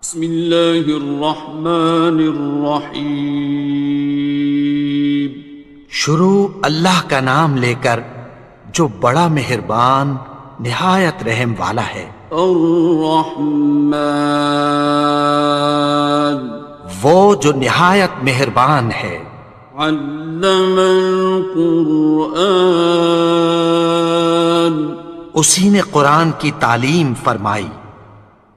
بسم اللہ الرحمن الرحیم۔ شروع اللہ کا نام لے کر جو بڑا مہربان نہایت رحم والا ہے۔ الرحمن، وہ جو نہایت مہربان ہے۔ علم القرآن، اسی نے قرآن کی تعلیم فرمائی۔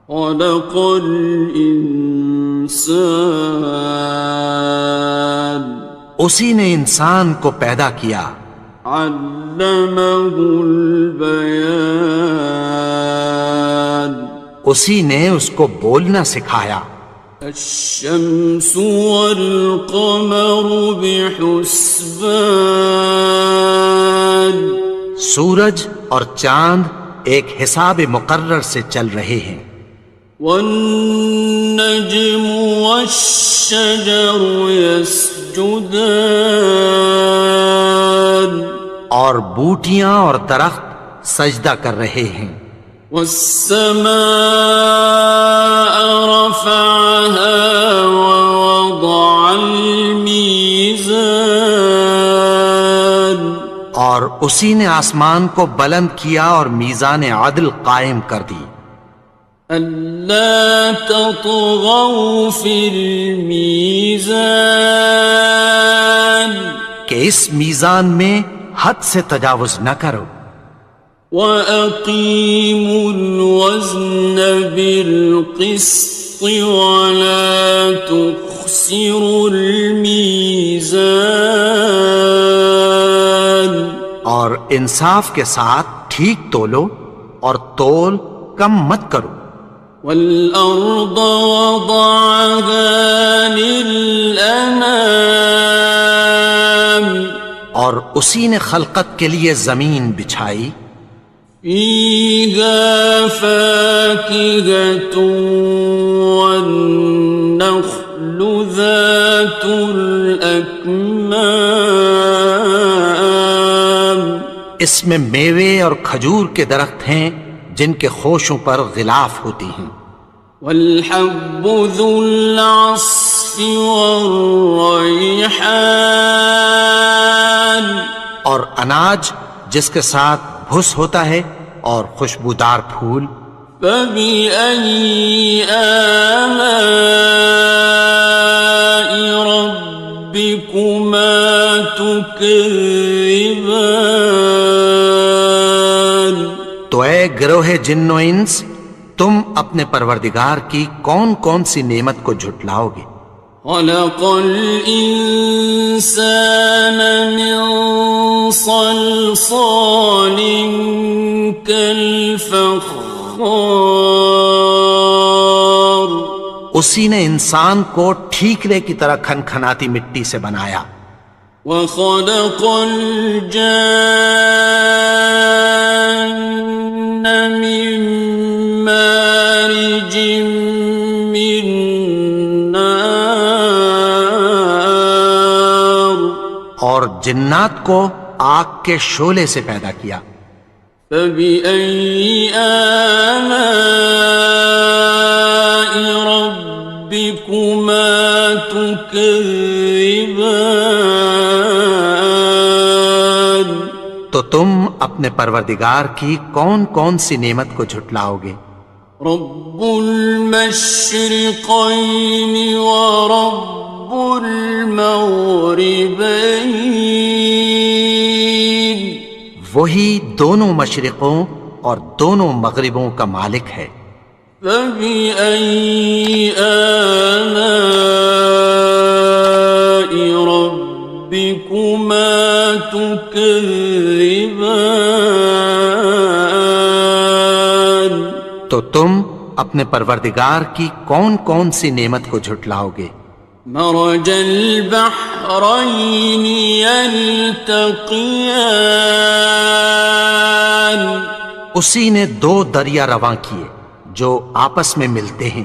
خلق الانسان، اسی نے انسان کو پیدا کیا۔ علمہ البیان، اسی نے اس کو بولنا سکھایا۔ الشمس والقمر بحسبان، سورج اور چاند ایک حساب مقرر سے چل رہے ہیں۔ والنجم والشجر يسجدان، اور بوٹیاں اور درخت سجدہ کر رہے ہیں۔ والسماء رفعها ووضع الميزان، اور اسی نے آسمان کو بلند کیا اور میزان عدل قائم کر دی۔ ألا تطغوا في الميزان، کہ اس میزان میں حد سے تجاوز نہ کرو۔ وَأَقِيمُوا الْوَزْنَ بِالْقِسْطِ وَلَا تُخْسِرُوا الْمِيزَانَ، اور انصاف کے ساتھ ٹھیک تولو اور تول کم مت کرو۔ وَالْأَرْضَ وَضَعَهَا لِلْأَنَامِ، اور اسی نے خلقت کے لیے زمین بچھائی۔ فِيهَا فَاكِهَةٌ وَالنَّخْلُ ذَاتُ الْأَكْمَامِ، اس میں میوے اور کھجور کے درخت ہیں جن کے خوشوں پر غلاف ہوتی ہیں۔ وَالْحَبُّ ذُو الْعَصْفِ وَالرَّيْحَانِ، اور اناج جس کے ساتھ بھس ہوتا ہے اور خوشبودار پھول۔ فَبِأَيِّ آلَاءِ رَبِّكُمَا تُكَذِّبَانِ، تو اے گروہ جن و انس، تم اپنے پروردگار کی کون کون سی نعمت کو جھٹلاؤ گے؟ خَلَقَ الْإِنسَانَ مِنْ صَلْصَالٍ كَالْفَخَّارِ، اسی نے انسان کو ٹھیکرے کی طرح کھنکھناتی مٹی سے بنایا۔ وَخَلَقَ الْجَانَّ مِن مَّارِجٍ مِّن نَّارٍ، اور جنات کو آگ کے شعلے سے پیدا کیا۔ فَبِأَيِّ آلَاءِ رَبِّكُمَا تُكَذِّبَانِ، تو تم اپنے پروردگار کی کون کون سی نعمت کو جھٹلاؤ گے؟ رب المشرقین ورب المغربین، وہی دونوں مشرقوں اور دونوں مغربوں کا مالک ہے۔ فَبِأَيِّ آلَاءِ رَبِّكُمَا تُكَذِّبَانِ، تو تم اپنے پروردگار کی کون کون سی نعمت کو جھٹلاؤ گے؟ مرج البحرین یلتقیان، اسی نے دو دریا رواں کیے جو آپس میں ملتے ہیں۔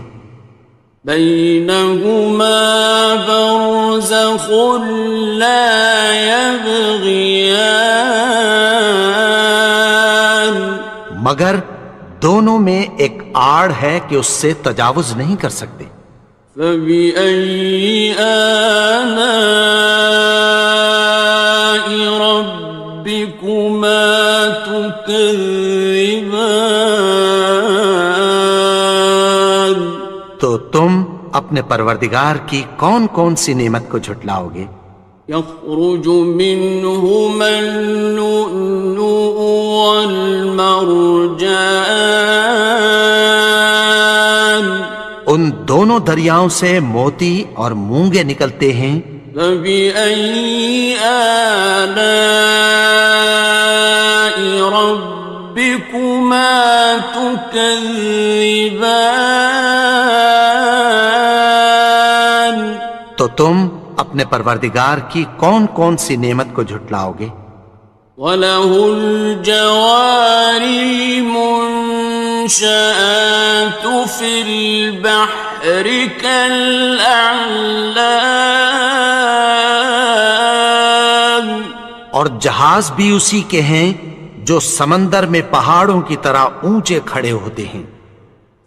بینہما برزخ لا یبغیان، مگر دونوں میں ایک آڑ ہے کہ اس سے تجاوز نہیں کر سکتے۔ فبأي آلاء ربكما تكذبان؟ تو تم اپنے پروردگار کی کون کون سی نعمت کو جھٹلاؤ گے؟ يخرج منهما اللؤلؤ والمرجان، ان دونوں دریاؤں سے موتی اور مونگے نکلتے ہیں۔ فبأي آلاء ربكما تكذبان؟ تو تم اپنے پروردگار کی کون کون سی نعمت کو جھٹلاؤ گے؟ وَلَهُ الْجَوَارِ الْمُنشَآتُ فِي الْبَحْرِ كَالْأَعْلَامِ، اور جہاز بھی اسی کے ہیں جو سمندر میں پہاڑوں کی طرح اونچے کھڑے ہوتے ہیں۔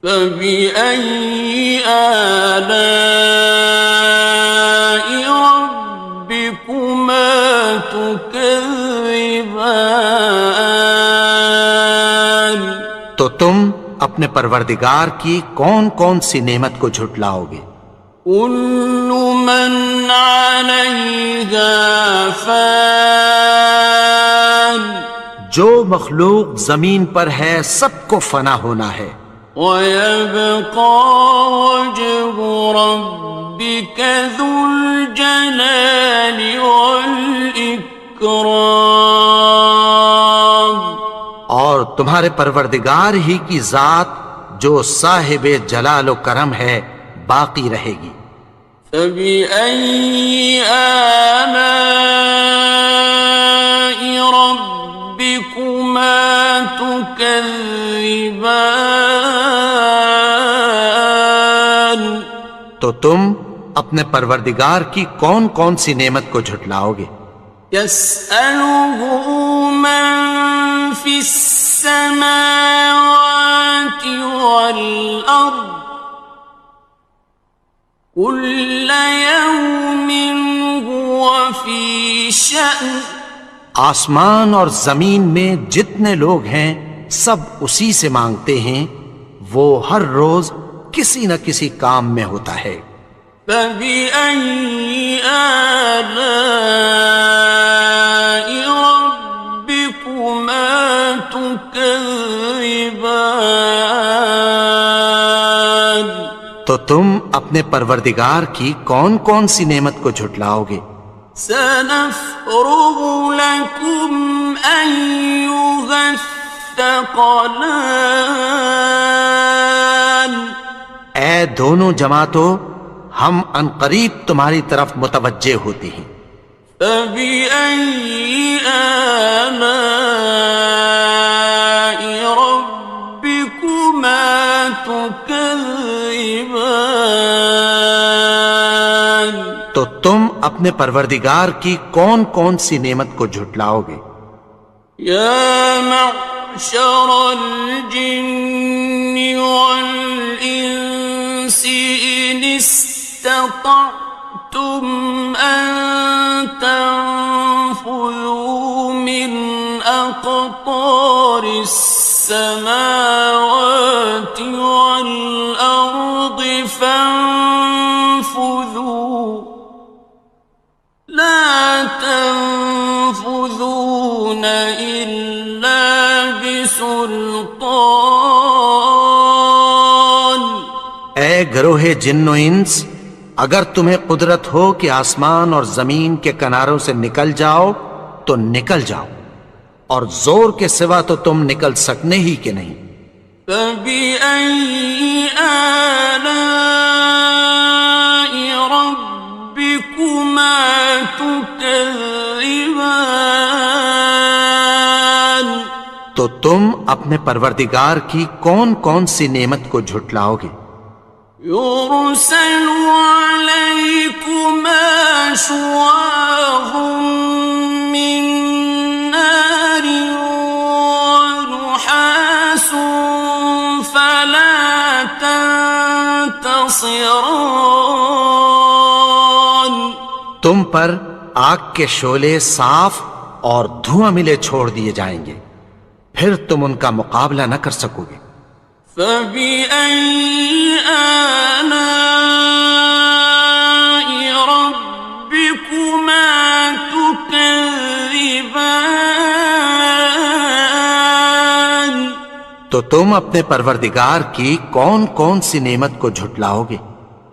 فَبِأَيِّ آلَاءِ رَبِّكُمَا تُكَذِّبَانِ؟ تو تم اپنے پروردگار کی کون کون سی نعمت کو جھٹلاؤ گے؟ كُلُّ مَنْ عَلَيْهَا فَانٍ، جو مخلوق زمین پر ہے سب کو فنا ہونا ہے۔ وَيَبْقَى وَجْهُ رَبِّكَ ذُو الْجَلَالِ وَالْإِكْرَامِ، اور تمہارے پروردگار ہی کی ذات جو صاحب جلال و کرم ہے باقی رہے گی۔ فَبِأَيِّ آلَاءِ رَبِّكُمَا تُكَذِّبَانِ؟ تو تم اپنے پروردگار کی کون کون سی نعمت کو جھٹلاؤ گے؟ يَسْأَلُهُ مَن فِي السَّمَاوَاتِ وَالْأَرْضِ كُلَّ يَوْمٍ هُوَ فِي شَأْنٍ، آسمان اور زمین میں جتنے لوگ ہیں سب اسی سے مانگتے ہیں، وہ ہر روز کسی نہ کسی کام میں ہوتا ہے۔ فَبِأَيِّ آلَاءِ رَبِّكُمَا تُكَذِّبَانِ؟ تو تم اپنے پروردگار کی کون کون سی نعمت کو جھٹلاؤ گے؟ سَنَفْرُغُ لَكُمْ أَيُّهَ الثَّقَلَانِ، اے دونوں جماعتوں ہم عنقریب تمہاری طرف متوجہ ہوتے ہیں۔ فَبِأَيِّ آلَاءِ رَبِّكُمَا تُكَذِّبَانِ؟ تو تم اپنے پروردگار کی کون کون سی نعمت کو جھٹلاؤ گے؟ يَا مَعْشَرَ الْجِنِّ وَالْإِنسِ إِنِ اسْتَطَعْتُمْ أَن تَنفُذُوا مِنْ أَقْطَارِ السَّمَاوَاتِ وَالْأَرْضِ فَانفُذُوا لَا تَنفُذُونَ إِلَّا بِسُلْطَانٍ۔ اے گروہ جن و انس، اگر تمہیں قدرت ہو کہ آسمان اور زمین کے کناروں سے نکل جاؤ تو نکل جاؤ، اور زور کے سوا تو تم نکل سکنے ہی کہ نہیں۔ فَبِأَيِّ آلَاءِ رَبِّكُمَا تُكَذِّبَانِ؟ تو تم اپنے پروردگار کی کون کون سی نعمت کو جھٹلاؤ گے؟ يُرْسَلُ عَلَيْكُمَا شُوَاظٌ مِّن نَّارٍ وَنُحَاسٌ ينتصران. تم پر آگ کے شعلے صاف اور دھواں ملے چھوڑ دیے جائیں گے، پھر تم ان کا مقابلہ نہ کر سکو گے۔ فبأي آلاء ربكما تكذبان. تو تم اپنے پروردگار کی کون کون سی نعمت کو جھٹلاؤ گے؟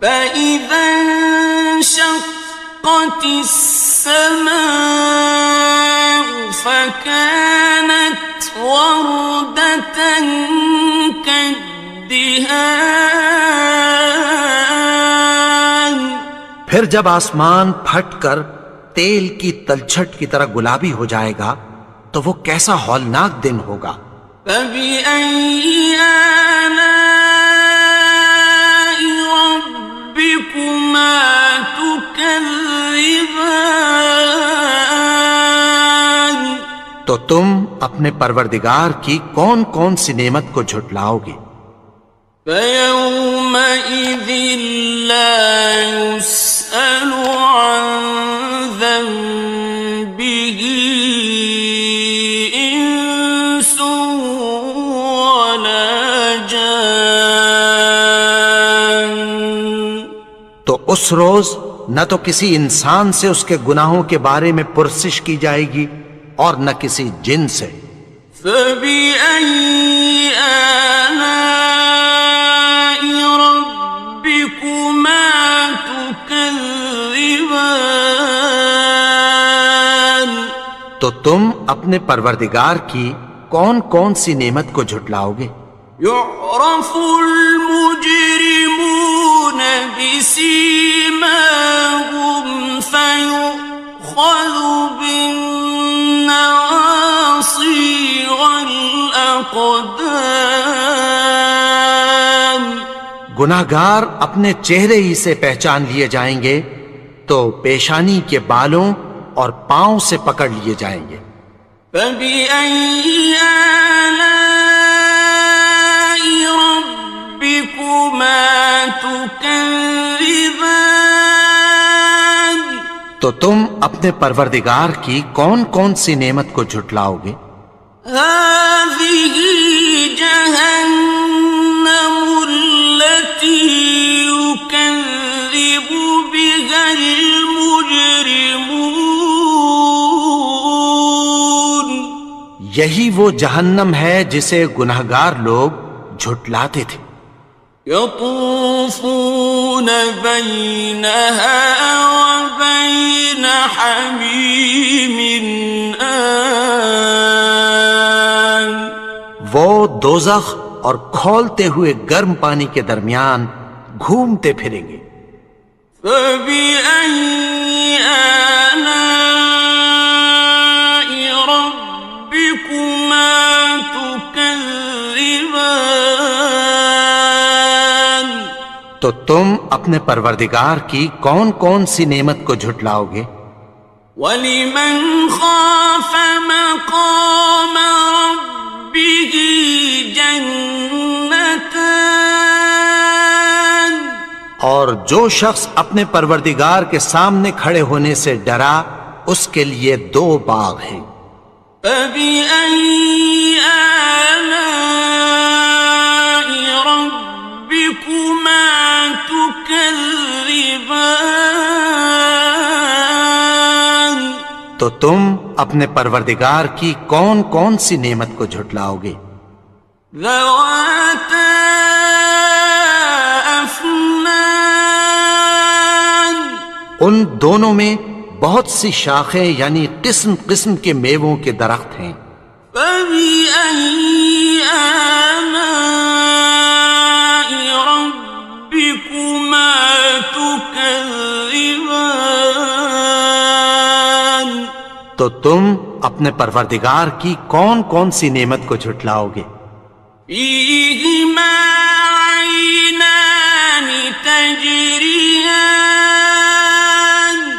فإذا انشقت السماء فكانت وردة كالدهان. پھر جب آسمان پھٹ کر تیل کی تلچھٹ کی طرح گلابی ہو جائے گا تو وہ کیسا ہولناک دن ہوگا۔ فبأي آلاء ربكما تكذبان. تو تم اپنے پروردگار کی کون کون سی نعمت کو جھٹلاؤ گے؟ فيومئذ لا يسأل عن ذنبه إنس ولا جان. تو اس روز نہ تو کسی انسان سے اس کے گناہوں کے بارے میں پرسش کی جائے گی اور نہ کسی جن سے۔ فبأي آلاء ربكما تكذبان. تو تم اپنے پروردگار کی کون کون سی نعمت کو جھٹلاؤ گے؟ يعرف المجرمون بسيماهم فيؤخذ بالنواصي والأقدام. گناہگار اپنے چہرے ہی سے پہچان لیے جائیں گے تو پیشانی کے بالوں اور پاؤں سے پکڑ لیے جائیں گے۔ فبأي آلاء ربكما تكذبان. تو تم اپنے پروردگار کی کون کون سی نعمت کو جھٹلاؤ گے؟ هذه جهنم التي يكذب بها المجرمون. یہی وہ جہنم ہے جسے گناہگار لوگ جھٹلاتے تھے۔ يطوفون بينها وبين حميم آن. وہ دوزخ اور کھولتے ہوئے گرم پانی کے درمیان گھومتے پھریں گے۔ فبأي آلاء ربكما تكذبان. تو تم اپنے پروردگار کی کون کون سی نعمت کو جھٹلاؤ گے؟ وَلِمَنْ خَافَ مَقَامَ رَبِّهِ جَنَّتَانِ. اور جو شخص اپنے پروردگار کے سامنے کھڑے ہونے سے ڈرا اس کے لیے دو باغ ہیں۔ فَبِأَيِّ آلَاءِ رَبِّكُمَا تُكَذِّبَانِ. تو تم اپنے پروردگار کی کون کون سی نعمت کو جھٹلاؤ گے؟ ذَوَاتَا أَفْنَانٍ. ان دونوں میں بہت سی شاخیں یعنی قسم قسم کے میووں کے درخت ہیں۔ فَبِأَيِّ آلَاءِ رَبِّكُمَا تُكَذِّبَانِ. تو تم اپنے پروردگار کی کون کون سی نعمت کو جھٹلاؤ گے؟ فِيهِمَا عَيْنَانِ تَجْرِيَانِ.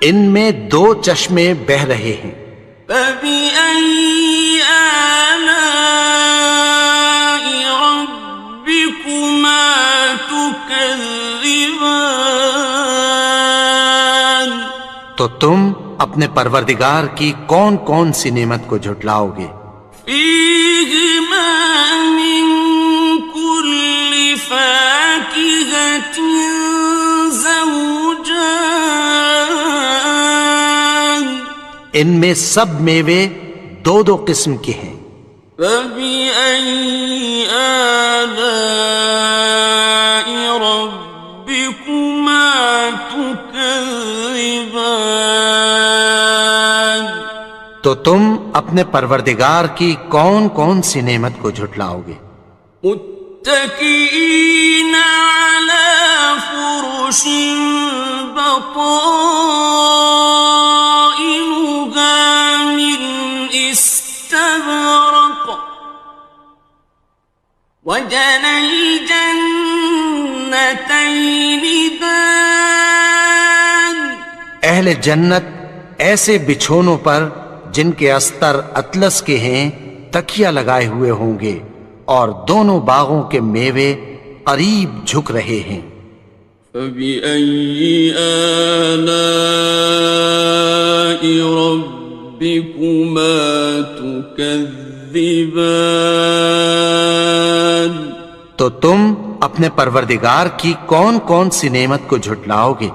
ان میں دو چشمے بہہ رہے ہیں۔ فَبِأَيِّ آلَاءِ رَبِّكُمَا تُكَذِّبَانِ. تكذبان تو تم اپنے پروردگار کی کون کون سی نعمت کو جھٹلاؤ گے؟ فيهما من كل فاكهة زوجان ان میں سب میوے دو دو قسم کے ہیں۔ فبأي آلاء ربكما تكذبان تو تم اپنے پروردگار کی کون کون سی نعمت کو جھٹلاؤ گے؟ متكئين على فرش بطائنها من استبرق وجنى الجنتين دان اہل جنت ایسے بچھونوں پر جن کے استر اطلس کے ہیں تکیہ لگائے ہوئے ہوں گے، اور دونوں باغوں کے میوے قریب جھک رہے ہیں۔ فبأي آلاء ربكما تكذبان تو تم اپنے پروردگار کی کون کون سی نعمت کو جھٹلاؤ گے؟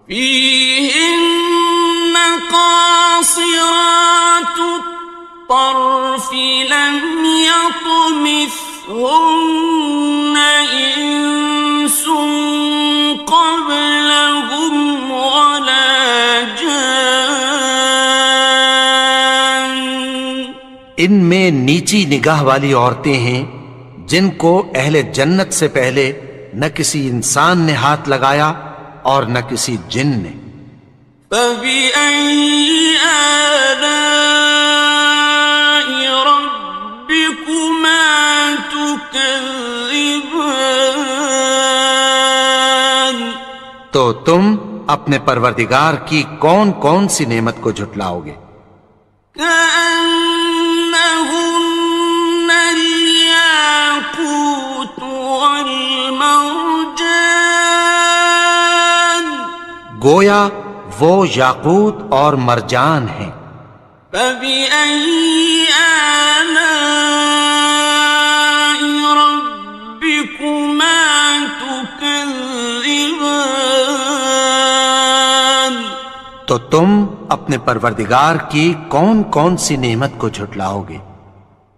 فيهن قاصرات الطرف لم يطمثهن إنس قبلهم ولا جان ان میں نیچی نگاہ والی عورتیں ہیں جن کو اہل جنت سے پہلے نہ کسی انسان نے ہاتھ لگایا اور نہ کسی جن نے۔ فبأي آلاء ربكما تكذبان تو تم اپنے پروردگار کی کون کون سی نعمت کو جھٹلاؤ گے؟ كأنهن الياقوت والمرجان گویا وہ یاقوت اور مرجان ہیں۔ فبأي آلاء ربكما تكذبان تو تم اپنے پروردگار کی کون کون سی نعمت کو جھٹلاؤ گے؟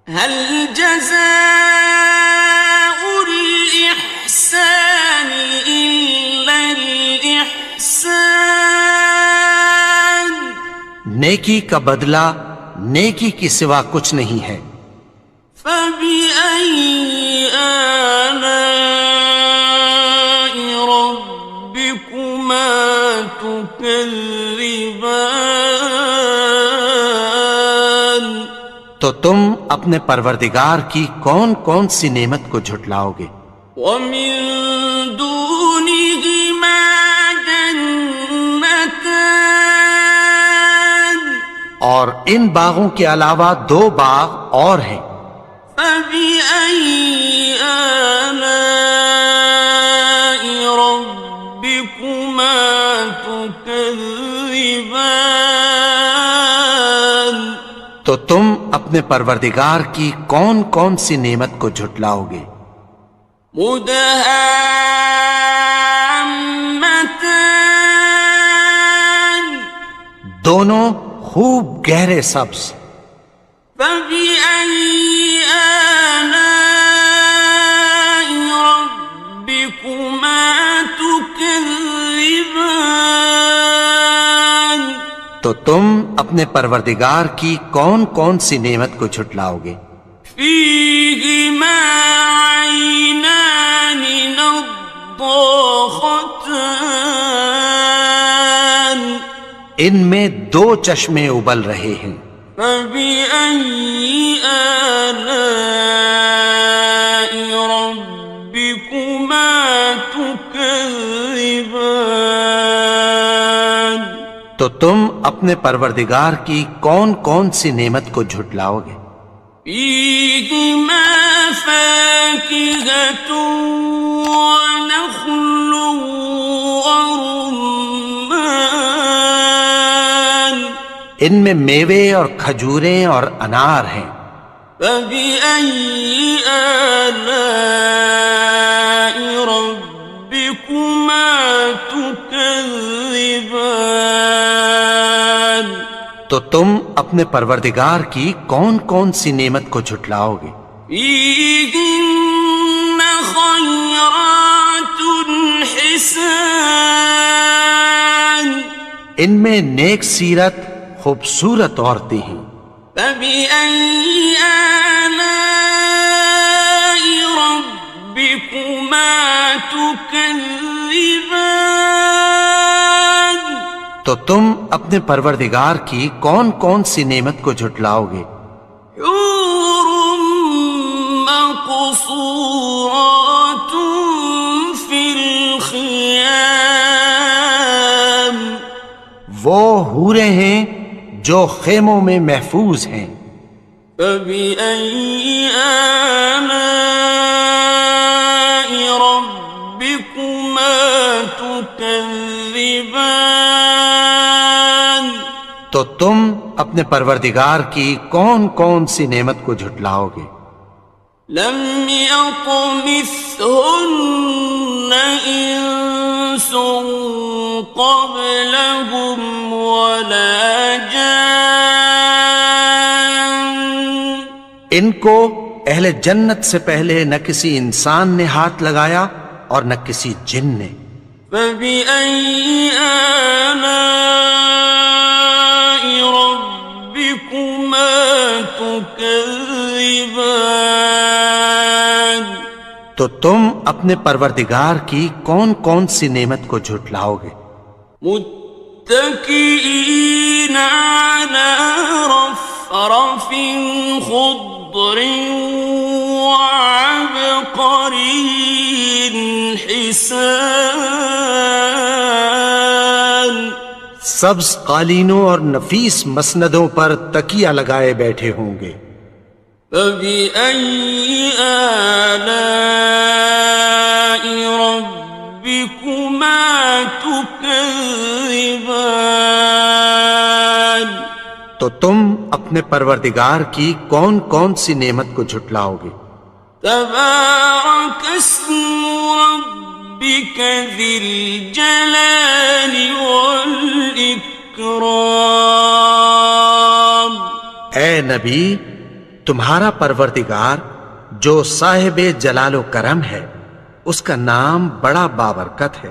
هل جزاء الإحسان إلا الإحسان نیکی کا بدلہ نیکی کی سوا کچھ نہیں ہے۔ فبأي آلاء ربكما تكذبان تو تم اپنے پروردگار کی کون کون سی نعمت کو جھٹلاؤ گے؟ ومن دونهما جنتان اور ان باغوں کے علاوہ دو باغ اور ہیں۔ فبأي آلاء ربكما تكذبان تو تم اپنے پروردگار کی کون کون سی نعمت کو جھٹلاؤ گے؟ مدهامتان دونوں خوب گہرے سبز۔ فبأي آلاء ربكما تكذبان تو تم اپنے پروردگار کی کون کون سی نعمت کو جھٹلاؤ گے؟ فيهما عينان نضاختان ان میں دو چشمے ابل رہے ہیں۔ فبأي آلاء ربكما تكذبان تو تم اپنے پروردگار کی کون کون سی نعمت کو جھٹلاؤ گے؟ فيهما فاكهة ونخل ورمان ان میں میوے اور کھجوریں اور انار ہیں. فبأي آلاء ربكما تكذبان تو تم اپنے پروردگار کی کون کون سی نعمت کو جھٹلاؤ گے؟ فيهن خيرات حسان ان میں نیک سیرت خوبصورت عورتیں ہیں. فبأي آلاء ربكما تكذبان تو تم اپنے پروردگار کی کون کون سی نعمت کو جھٹلاؤ گے؟ حور مقصورات في الخيام وہ حوریں ہیں جو خیموں میں محفوظ ہیں. فبأي آلاء ربكما تكذبان تو تم اپنے پروردگار کی کون کون سی نعمت کو جھٹلاؤ گے؟ لم يطمثهن إنس قبلهم ولا جان ان کو اہل جنت سے پہلے نہ کسی انسان نے ہاتھ لگایا اور نہ کسی جن نے. فبأي آلاء ربكما تكذبان تو تم اپنے پروردگار کی کون کون سی نعمت کو جھٹلاؤ گے؟ متكئين على رفرف خضر وعبقري حسان سبز قالینوں اور نفیس مسندوں پر تکیہ لگائے بیٹھے ہوں گے. فبأي آلاء ربكما تكذبان تو تم اپنے پروردگار کی کون کون سی نعمت کو جھٹلاؤ گے؟ تبارك اسم ربك ذي الجلال والإكرام اے نبی، تمہارا پروردگار جو صاحب جلال و کرم ہے، اس کا نام بڑا بابرکت ہے.